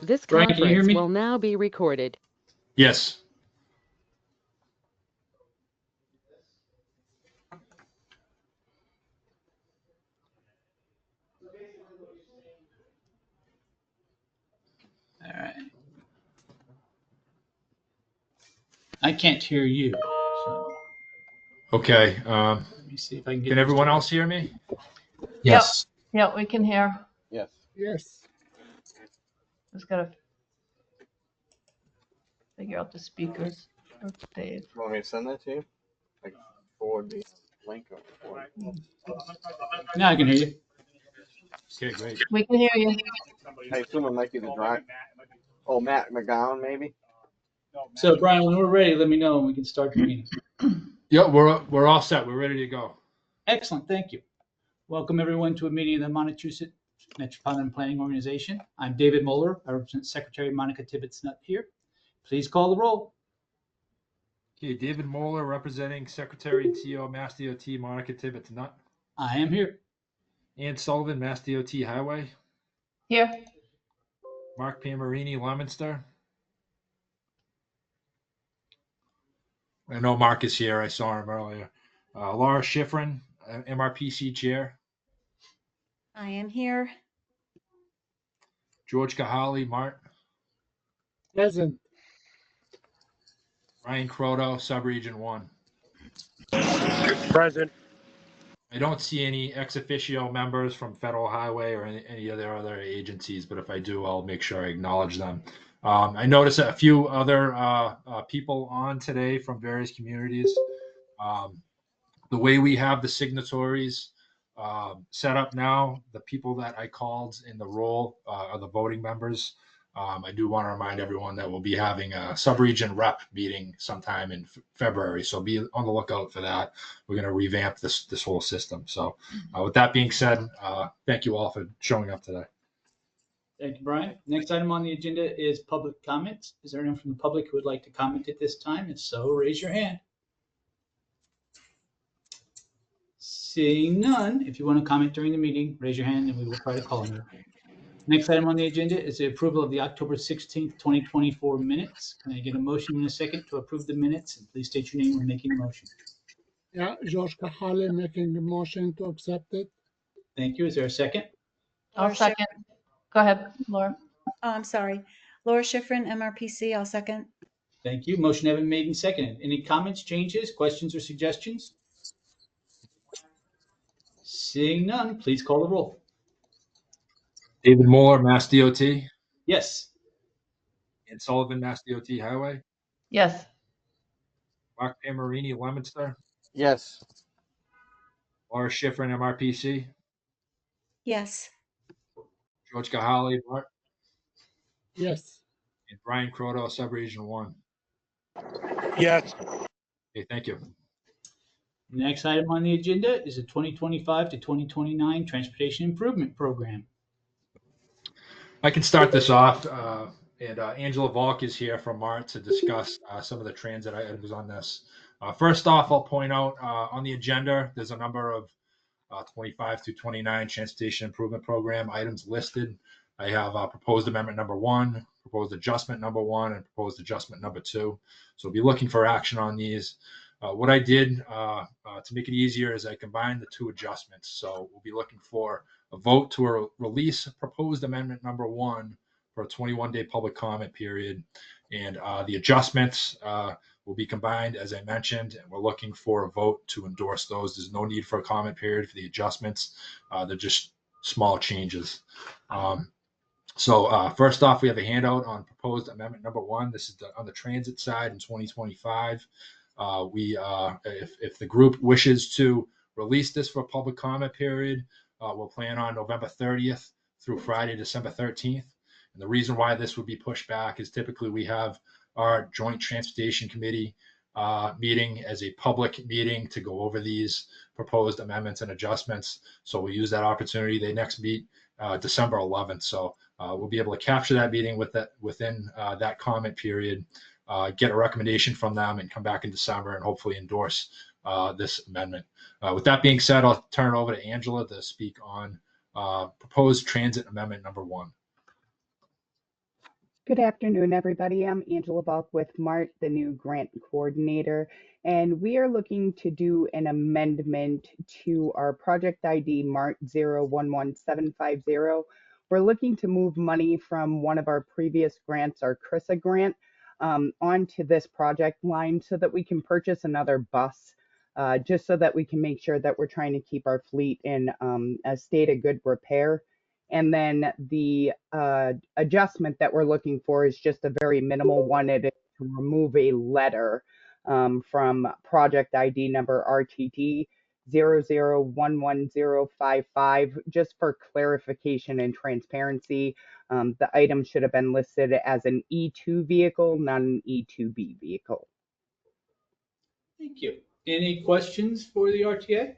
This Brian, can you hear conference me? will now be recorded. Yes. All right. I can't hear you. So Okay. let me see if I can get. Can everyone else hear me? Yes. Yep, we can hear. Yes. Yes. Just gotta figure out the speakers for Dave. You want me to send that to you? Like forward the link or forward. Now I can hear you. Okay, great. We can hear you. I assume it might be the drive. Oh, Matt McGowan, maybe? So Brian, when we're ready, let me know and we can start the meeting. Yeah, we're all set. We're ready to go. Excellent, thank you. Welcome everyone to a meeting of the Montachusett Metropolitan Planning Organization. I'm David Moeller. I represent Secretary Monica Tibbetts-Nutt here. Please call the roll. Okay, David Moeller representing Secretary and TO Mass DOT Monica Tibbetts-Nutt. I am here. Ann Sullivan, Mass DOT Highway. Here. Mark Pamarini, Leominster. I know Mark is here. I saw him earlier. Laura Schifrin, MRPC Chair. I am here. George Kahali, Mart. Present. Ryan Croto, Subregion 1. Present. I don't see any ex officio members from Federal Highway or any of their other agencies, but if I do, I'll make sure I acknowledge them. I noticed a few other people on today from various communities. The way we have the signatories set up now, the people that I called in the roll are the voting members. I do want to remind everyone that we'll be having a sub-region rep meeting sometime in February, so be on the lookout for that. We're going to revamp this whole system. So with that being said, thank you all for showing up today. Thank you, Brian. Next item on the agenda is public comments. Is there anyone from the public who would like to comment at this time? If so, raise your hand. Seeing none, if you want to comment during the meeting, raise your hand and we will try to call you. Next item on the agenda is the approval of the October 16th, 2024 minutes. Can I get a motion in a second to approve the minutes? And please state your name when making a motion. Yeah, George Kahale making the motion to accept it. Thank you. Is there a second? I'll second. Go ahead, Laura. Oh, I'm sorry. Laura Schifrin, MRPC. I'll second. Thank you. Motion having made and seconded. Any comments, changes, questions, or suggestions? Seeing none, please call the roll. David Moeller, Mass DOT. Yes. Ann Sullivan, Mass DOT Highway. Yes. Mark Pamarini, Leominster. Yes. Laura Schifrin, MRPC. Yes. George Kahali, Mart. Yes. And Brian Croto, Subregion 1. Yes. Okay, thank you. Next item on the agenda is a 2025 to 2029 Transportation Improvement Program. I can start this off, and Angela Volk is here from Mart to discuss some of the transit items on this. First off, I'll point out on the agenda, there's a number of 25 through 29 Transportation Improvement Program items listed. I have proposed amendment number 1, proposed adjustment number 1, and proposed adjustment number 2. So we'll be looking for action on these. What I did to make it easier is I combined the 2 adjustments. So we'll be looking for a vote to release proposed amendment number 1 for a 21-day public comment period. And the adjustments will be combined, as I mentioned, and we're looking for a vote to endorse those. There's no need for a comment period for the adjustments. They're just small changes. So first off, we have a handout on proposed amendment number 1. This is on the transit side in 2025. If the group wishes to release this for a public comment period, we'll plan on November 30th through Friday, December 13th. And the reason why this would be pushed back is typically we have our Joint Transportation Committee meeting as a public meeting to go over these proposed amendments and adjustments. So we'll use that opportunity. They next meet December 11th. So we'll be able to capture that meeting within that comment period, get a recommendation from them, and come back in December and hopefully endorse this amendment. With that being said, I'll turn it over to Angela to speak on proposed transit amendment number 1. Good afternoon, everybody. I'm Angela Bulk with MART, the new grant coordinator, and we are looking to do an amendment to our project ID MART 011750. We're looking to move money from one of our previous grants, our CRISA grant, onto this project line so that we can purchase another bus, just so that we can make sure that we're trying to keep our fleet in a state of good repair. And then the adjustment that we're looking for is just a very minimal one. It is to remove a letter from project ID number RTT 00110055, just for clarification and transparency. The item should have been listed as an E2 vehicle, not an E2B vehicle. Thank you. Any questions for the RTA?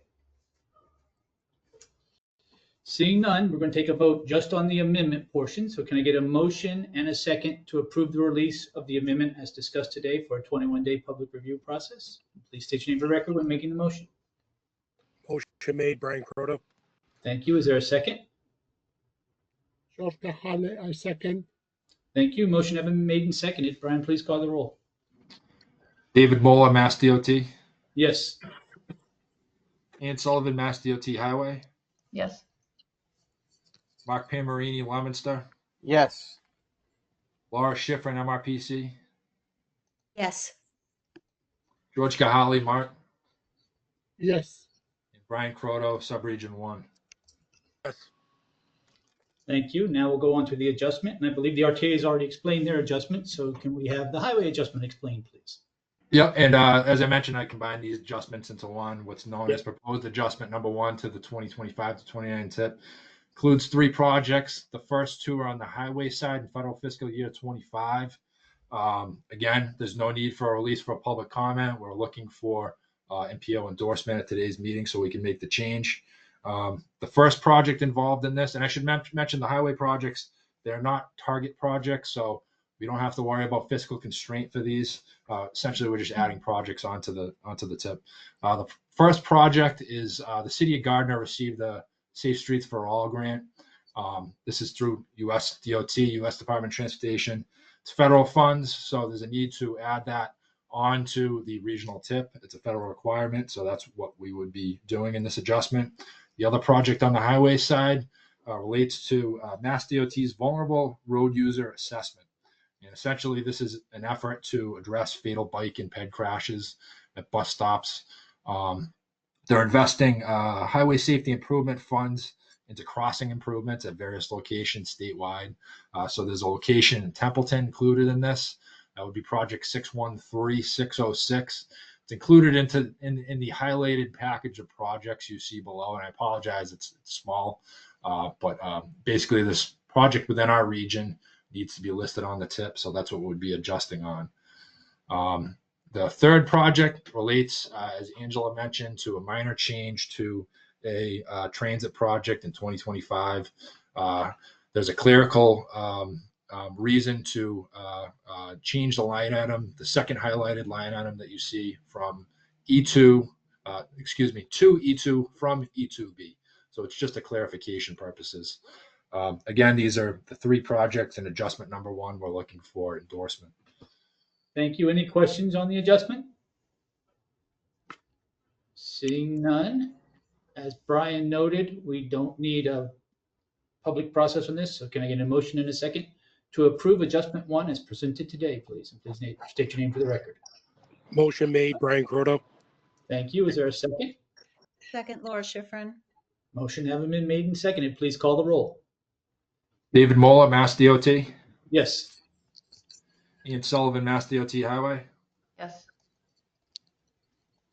Seeing none, we're going to take a vote just on the amendment portion. So can I get a motion and a second to approve the release of the amendment as discussed today for a 21-day public review process? Please state your name for the record when making the motion. Motion made, Brian Croto. Thank you. Is there a second? George Kahale, I second. Thank you. Motion having been made and seconded. Brian, please call the roll. David Mola, Mass DOT. Yes. Ann Sullivan, Mass DOT Highway. Yes. Mark Pamarini, Leominster. Yes. Laura Schifrin, MRPC. Yes. George Kahale, Mart. Yes. And Brian Croto, Subregion 1. Yes. Thank you. Now we'll go on to the adjustment. And I believe the RTA has already explained their adjustment. So can we have the highway adjustment explained, please? Yep, and as I mentioned, I combined these adjustments into one. What's known Yep. as proposed adjustment number 1 to the 2025 to 29 tip includes 3 projects. The first 2 are on the highway side in federal fiscal year 25. Again, there's no need for a release for a public comment. We're looking for MPO endorsement at today's meeting so we can make the change. The first project involved in this, and I should mention the highway projects, they're not target projects, so we don't have to worry about fiscal constraint for these. Essentially, we're just adding projects onto the tip. The first project is the City of Gardner received the Safe Streets for All grant. This is through U.S. DOT, U.S. Department of Transportation. It's federal funds, so there's a need to add that onto the regional tip. It's a federal requirement, so that's what we would be doing in this adjustment. The other project on the highway side relates to Mass DOT's vulnerable road user assessment. And essentially, this is an effort to address fatal bike and ped crashes at bus stops. They're investing highway safety improvement funds into crossing improvements at various locations statewide. So there's a location in Templeton included in this. That would be project 613606. It's included in the highlighted package of projects you see below. And I apologize, it's small, but basically this project within our region needs to be listed on the tip. So that's what we'd be adjusting on. The third project relates, as Angela mentioned, to a minor change to a transit project in 2025. There's a clerical reason to change the line item, the second highlighted line item that you see from E2, to E2 from E2B. So it's just a clarification purposes. Again, these are the 3 projects and adjustment number 1 we're looking for endorsement. Thank you. Any questions on the adjustment? Seeing none, as Brian noted, we don't need a public process on this. So can I get a motion in a second to approve adjustment 1 as presented today, please? And please state your name for the record. Motion made, Brian Croto. Thank you. Is there a second? Second, Laura Schifrin. Motion having been made and seconded, please call the roll. David Mola, Mass DOT. Yes. Ian Sullivan, Mass DOT Highway. Yes.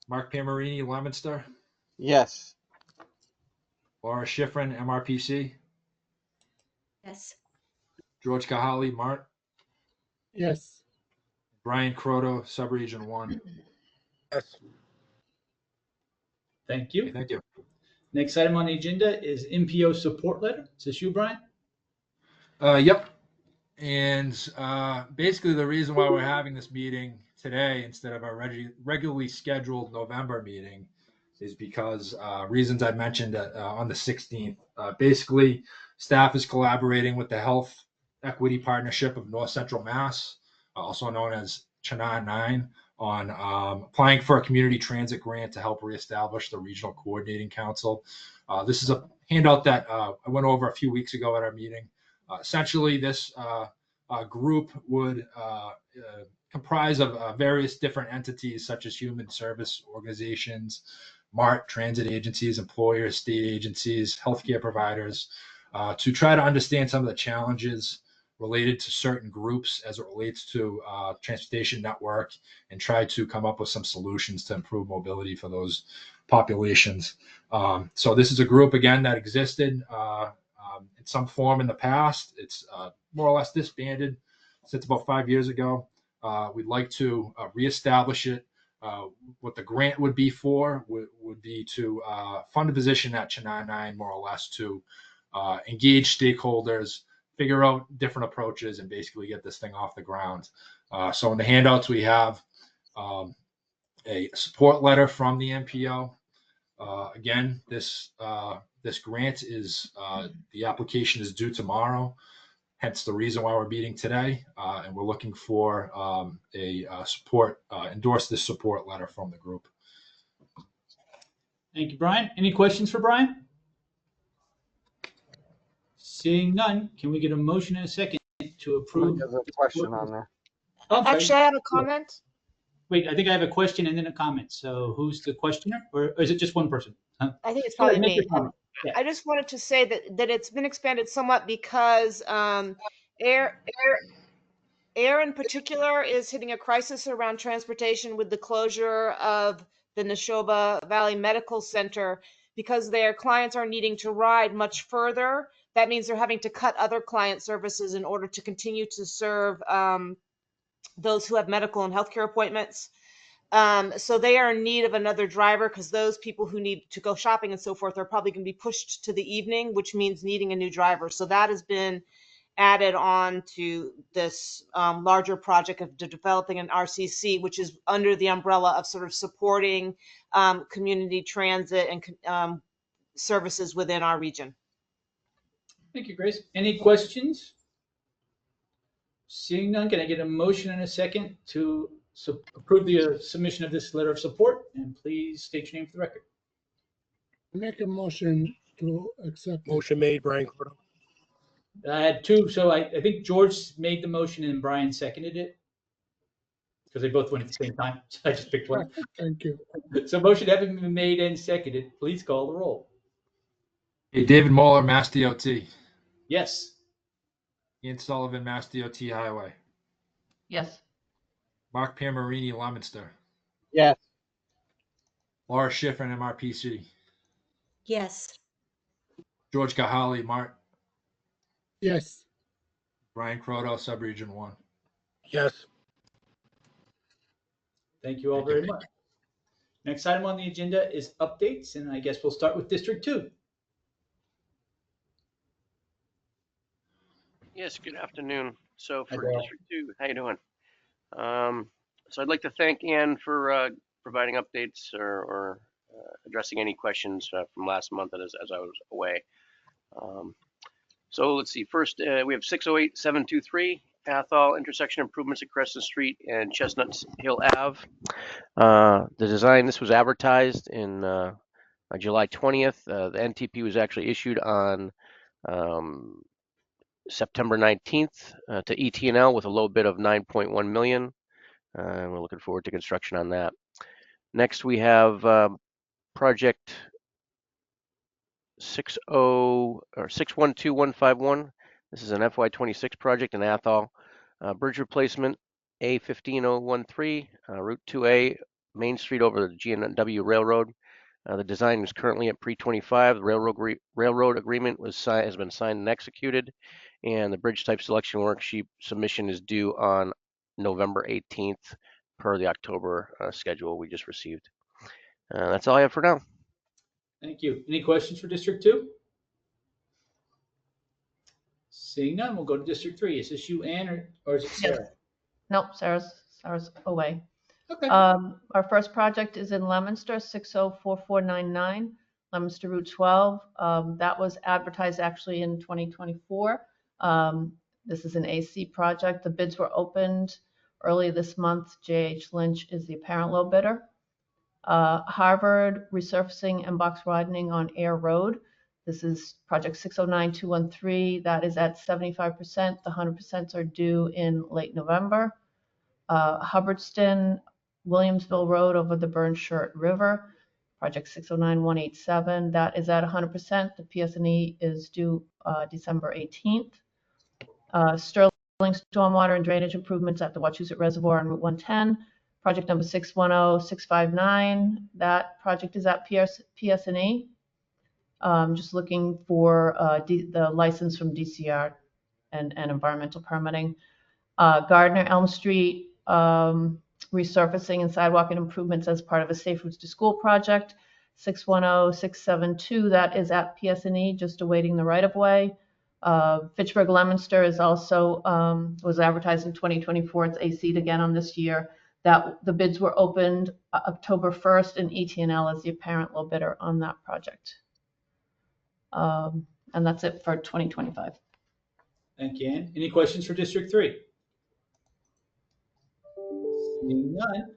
Mark Pamarini, Leominster. Yes. Laura Schifrin, MRPC. Yes. George Kahale, Mart. Yes. Brian Croto, Subregion 1. Yes. Thank you. Okay, thank you. Next item on the agenda is MPO support letter. Is this you, Brian? Yep. And basically the reason why we're having this meeting today instead of our regularly scheduled November meeting is because reasons I mentioned on the 16th. Basically, staff is collaborating with the health Equity Partnership of North Central Mass, also known as Chana 9, on applying for a community transit grant to help reestablish the Regional Coordinating Council. This is a handout that I went over a few weeks ago at our meeting. Essentially, this group would comprise of various different entities such as human service organizations, MART, transit agencies, employers, state agencies, healthcare providers, to try to understand some of the challenges related to certain groups as it relates to transportation network, and try to come up with some solutions to improve mobility for those populations. So this is a group, again, that existed in some form in the past. It's more or less disbanded since about 5 years ago. We'd like to reestablish it. What the grant would be for would be to fund a position at Chennai 9, more or less, to engage stakeholders, figure out different approaches, and basically get this thing off the ground. So in the handouts, we have a support letter from the MPO. Again, this grant is the application is due tomorrow, hence the reason why we're meeting today, and we're looking for a support, endorse this support letter from the group. Thank you, Brian. Any questions for Brian? Seeing none, can we get a motion and a second to approve? There's a question on there. Oh, I'm sorry. Actually, I have a comment. Wait, I think I have a question and then a comment. So who's the questioner, or is it just one person? Huh? I think it's Go ahead, probably make your me. comment. Yeah. I just wanted to say that it's been expanded somewhat because air in particular is hitting a crisis around transportation with the closure of the Neshoba Valley Medical Center because their clients are needing to ride much further. That means they're having to cut other client services in order to continue to serve those who have medical and healthcare appointments. So they are in need of another driver because those people who need to go shopping and so forth are probably going to be pushed to the evening, which means needing a new driver. So that has been added on to this larger project of developing an RCC, which is under the umbrella of sort of supporting community transit and services within our region. Thank you, Grace. Any questions? Seeing none, can I get a motion and a second to approve the submission of this letter of support? And please state your name for the record. Make a motion to accept. Motion made, Brian Croto. I had two, so I think George made the motion and Brian seconded it because they both went at the same time. So I just picked one. Thank you. So motion having been made and seconded, please call the roll. Hey, David Moeller, Mass DOT. Yes. Ian Sullivan, Mass DOT Highway. Yes. Mark Piermarini, Leominster. Yes. Laura Schifrin, MRPC. Yes. George Gahali, Mart. Yes. Brian Croto, Subregion 1. Yes. Thank you all very much. Next item on the agenda is updates, and I guess we'll start with District 2. Yes, good afternoon. So Hi, for Darryl. District 2, how you doing? So I'd like to thank Ann for providing updates or addressing any questions from last month as I was away. So let's see. First, we have 608-723 Athol intersection improvements at Crescent Street and Chestnut Hill Ave. The design, this was advertised in July 20th. The NTP was actually issued on September 19th to ETNL with a low bid of $9.1 million. And we're looking forward to construction on that. Next, we have project 612151. This is an FY26 project in Athol. Bridge replacement A15013, Route 2A, Main Street over the G&W Railroad. The design is currently at pre-25. The railroad agreement has been signed and executed, and the bridge type selection worksheet submission is due on November 18th per the October schedule we just received. That's all I have for now. Thank you. Any questions for District 2? Seeing none, we'll go to District 3. Is this you, Ann, or is it Sarah? Nope, Sarah's away. Okay. Our first project is in Leominster, 604499, Leominster Route 12. That was advertised actually in 2024. This is an AC project. The bids were opened early this month. J.H. Lynch is the apparent low bidder. Harvard resurfacing and box widening on Air Road. This is project 609213. That is at 75%. The 100% are due in late November. Hubbardston, Williamsville Road over the Burnshirt River, project 609187. That is at 100%. The PS&E is due December 18th. Sterling stormwater and drainage improvements at the Wachusett Reservoir on Route 110. Project number 610659. That project is at PS&E. Just looking for the license from DCR and environmental permitting. Gardner Elm Street resurfacing and sidewalk and improvements as part of a Safe Routes to School project. 610672. That is at PS&E, just awaiting the right of way. Fitchburg Leominster is also was advertised in 2024. It's AC'd again on this year. That the bids were opened October 1st, and ET&L is the apparent low bidder on that project. And that's it for 2025. Thank you, Ann. Any questions for District 3? Seeing none.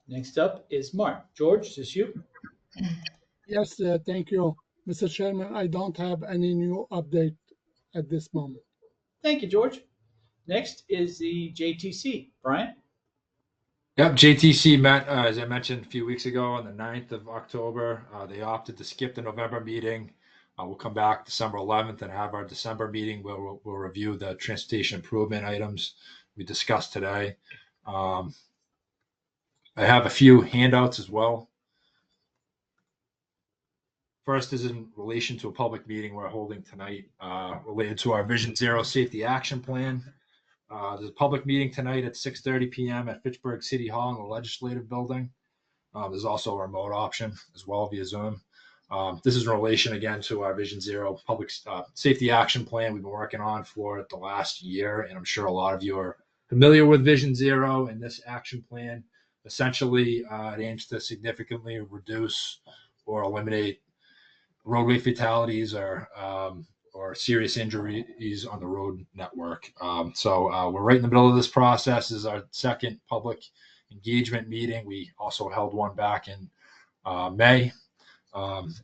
Next up is Mark. George, is this you? Yes, thank you. Mr. Chairman, I don't have any new update at this moment. Thank you, George. Next is the JTC. Brian? Yep, JTC met, as I mentioned a few weeks ago, on the 9th of October. They opted to skip the November meeting. We'll come back December 11th and have our December meeting where we'll review the transportation improvement items we discussed today. I have a few handouts as well. First is in relation to a public meeting we're holding tonight related to our Vision Zero Safety Action Plan. There's a public meeting tonight at 6:30 p.m. at Fitchburg City Hall in the Legislative Building. There's also a remote option as well via Zoom. This is in relation again to our Vision Zero Public Safety Action Plan we've been working on for the last year, and I'm sure a lot of you are familiar with Vision Zero and this action plan. Essentially, it aims to significantly reduce or eliminate roadway fatalities or serious injuries on the road network. So we're right in the middle of this process. This is our second public engagement meeting. We also held one back in May.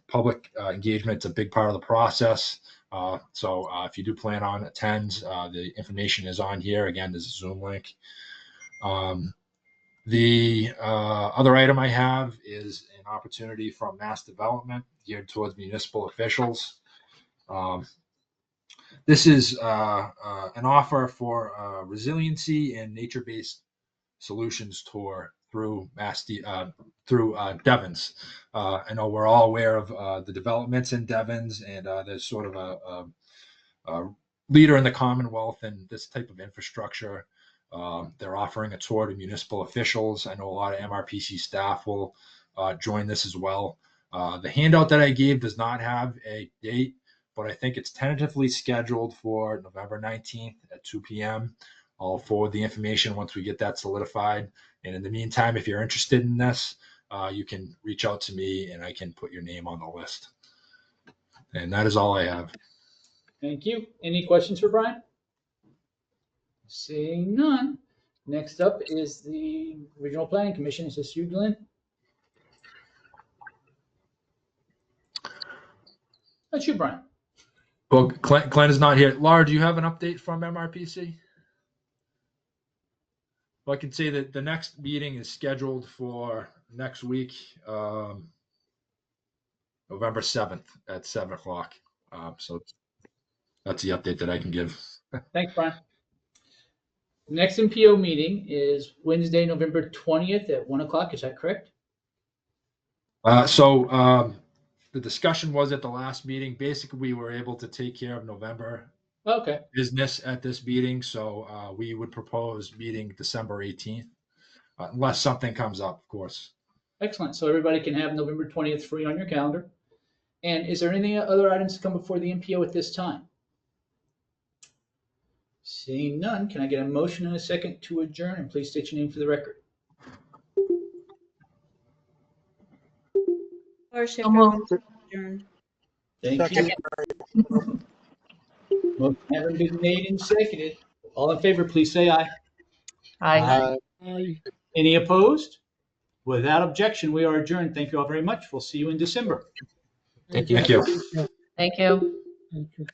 Public engagement is a big part of the process. So if you do plan on attend, the information is on here. Again, there's a Zoom link. The other item I have is an opportunity from Mass Development geared towards municipal officials. This is an offer for resiliency and nature-based solutions tour through Devens. I know we're all aware of the developments in Devens, and there's sort of a leader in the Commonwealth in this type of infrastructure. They're offering a tour to municipal officials. I know a lot of MRPC staff will join this as well. The handout that I gave does not have a date, but I think it's tentatively scheduled for November 19th at 2 p.m. I'll forward the information once we get that solidified. And in the meantime, if you're interested in this, you can reach out to me and I can put your name on the list. And that is all I have. Thank you. Any questions for Brian? Seeing none. Next up is the Regional Planning Commission. Is this you, Glenn? That's you, Brian. Well, Glenn is not here. Laura, do you have an update from MRPC? Well, I can say that the next meeting is scheduled for next week, November 7th at 7 o'clock. So that's the update that I can give. Thanks, Brian. The next MPO meeting is Wednesday, November 20th at 1 o'clock. Is that correct? The discussion was at the last meeting. Basically, we were able to take care of November business at this meeting. So we would propose meeting December 18th, unless something comes up, of course. Excellent. So everybody can have November 20th free on your calendar. And is there any other items to come before the MPO at this time? Seeing none, can I get a motion and a second to adjourn? And please state your name for the record. Laura Schifrin, adjourned. Thank you. Motion having been made and seconded. All in favor, please say aye. Aye. Aye. Any opposed? Without objection, we are adjourned. Thank you all very much. We'll see you in December. Thank you. Thank you. Thank you.